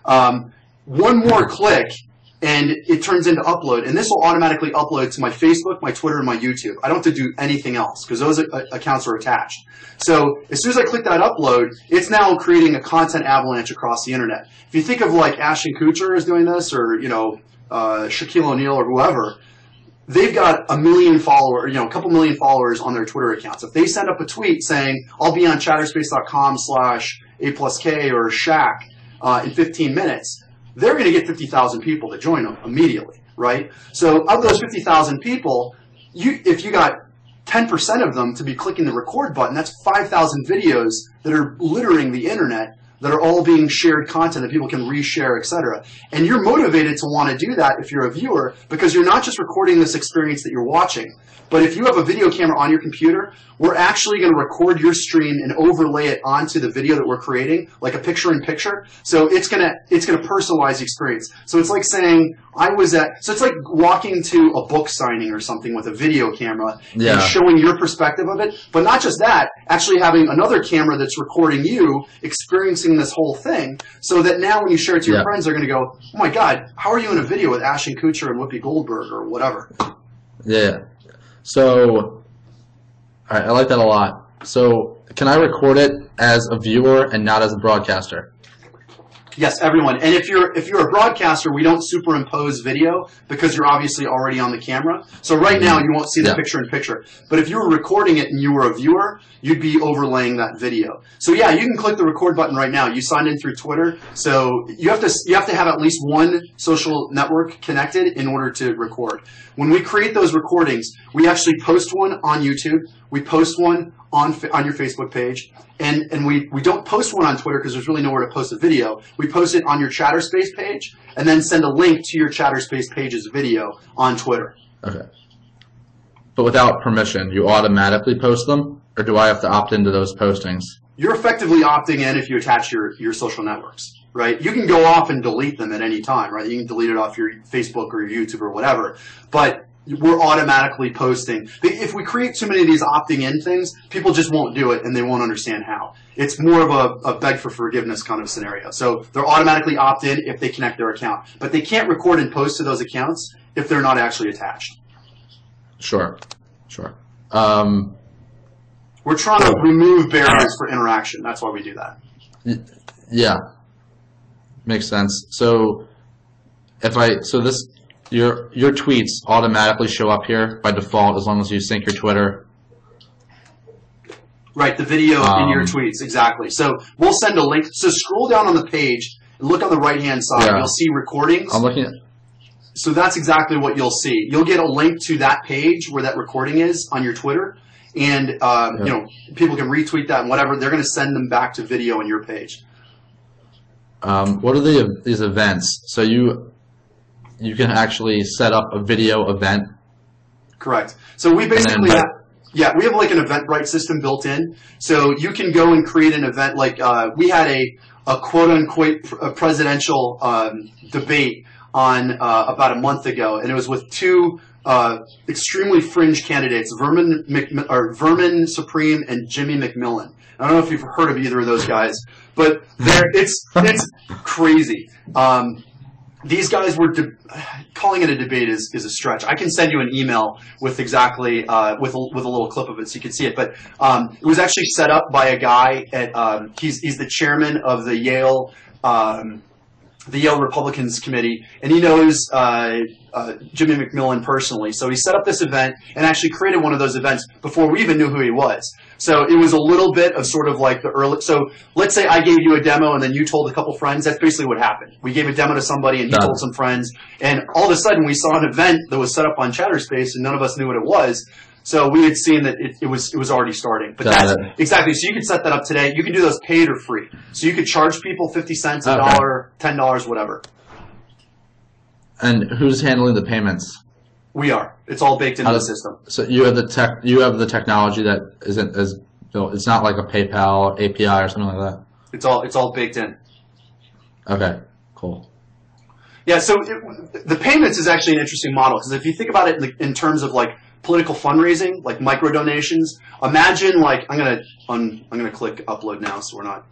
One more click, and it turns into upload. And this will automatically upload to my Facebook, my Twitter, and my YouTube. I don't have to do anything else because those accounts are attached. So as soon as I click that upload, it's now creating a content avalanche across the internet. If you think of like Ashton Kutcher is doing this, or Shaquille O'Neal or whoever, they've got a million followers, a couple million followers on their Twitter accounts. If they send up a tweet saying, I'll be on chatterspace.com/A+K or Shaq in 15 minutes, they're going to get 50,000 people to join them immediately, right? So of those 50,000 people, if you got 10% of them to be clicking the record button, that's 5,000 videos that are littering the internet, that are all being shared content that people can reshare, etc. And you're motivated to want to do that if you're a viewer, because you're not just recording this experience that you're watching, but if you have a video camera on your computer, we're actually going to record your stream and overlay it onto the video that we're creating, like a picture-in-picture. So it's going to personalize the experience. So it's like saying, so it's like walking to a book signing or something with a video camera and showing your perspective of it. But not just that, actually having another camera that's recording you experiencing this whole thing, so that now when you share it to your friends, they're going to go, oh my God, how are you in a video with Ashton Kutcher and Whoopi Goldberg or whatever? Yeah. So, all right, I like that a lot. So, can I record it as a viewer and not as a broadcaster? Yes, everyone. And if you're a broadcaster, we don't superimpose video because you're obviously already on the camera. So right now you won't see the picture-in-picture. But if you were recording it and you were a viewer, you'd be overlaying that video. So yeah, you can click the record button right now. You signed in through Twitter, so you have to have at least one social network connected in order to record. When we create those recordings, we actually post one on YouTube. We post one on your Facebook page, and we don't post one on Twitter because there's really nowhere to post a video. We post it on your Chattrspace page, and then send a link to your Chattrspace page's video on Twitter. Okay. But without permission, you automatically post them, or do I have to opt into those postings? You're effectively opting in if you attach your social networks, right? You can go off and delete them at any time, right? You can delete it off your Facebook or your YouTube or whatever, but we're automatically posting. If we create too many of these opting in things, people just won't do it and they won't understand how. It's more of a beg for forgiveness kind of scenario. So they're automatically opt in if they connect their account, but they can't record and post to those accounts if they're not actually attached. Sure. We're trying to remove barriers for interaction. That's why we do that. Yeah, makes sense. So your tweets automatically show up here by default as long as you sync your Twitter. Right, the video in your tweets, exactly. So we'll send a link. So scroll down on the page and look on the right-hand side. You'll see recordings. I'm looking at. So that's exactly what you'll see. You'll get a link to that page where that recording is on your Twitter, and people can retweet that and whatever. They're going to send them back to video on your page. What are these events? So you can actually set up a video event. Correct. So we basically we have like an Eventbrite system built in. So you can go and create an event. Like we had a quote-unquote presidential debate on about a month ago, and it was with two extremely fringe candidates, Vermin Supreme and Jimmy McMillan. I don't know if you've heard of either of those guys, but it's crazy. These guys were calling it a debate is a stretch. I can send you an email with exactly with a little clip of it so you can see it. But it was actually set up by a guy at he's the chairman of the Yale Republicans Committee, and he knows Jimmy McMillan personally. So he set up this event and actually created one of those events before we even knew who he was. So it was a little bit of sort of like the early. So let's say I gave you a demo and then you told a couple friends. That's basically what happened. We gave a demo to somebody and he told some friends, and all of a sudden we saw an event that was set up on Chattrspace and none of us knew what it was. So we had seen that it was already starting. But that's exactly. So you could set that up today. You can do those paid or free. So you could charge people 50 cents, $1, $10, whatever. And who's handling the payments? We are. It's all baked into the system. So you have the technology that isn't as built. It's not like a PayPal API or something like that. It's all baked in. Okay. Cool. Yeah. So the payments is actually an interesting model, because if you think about it in terms of like political fundraising, like micro donations, imagine like I'm gonna click upload now, so we're not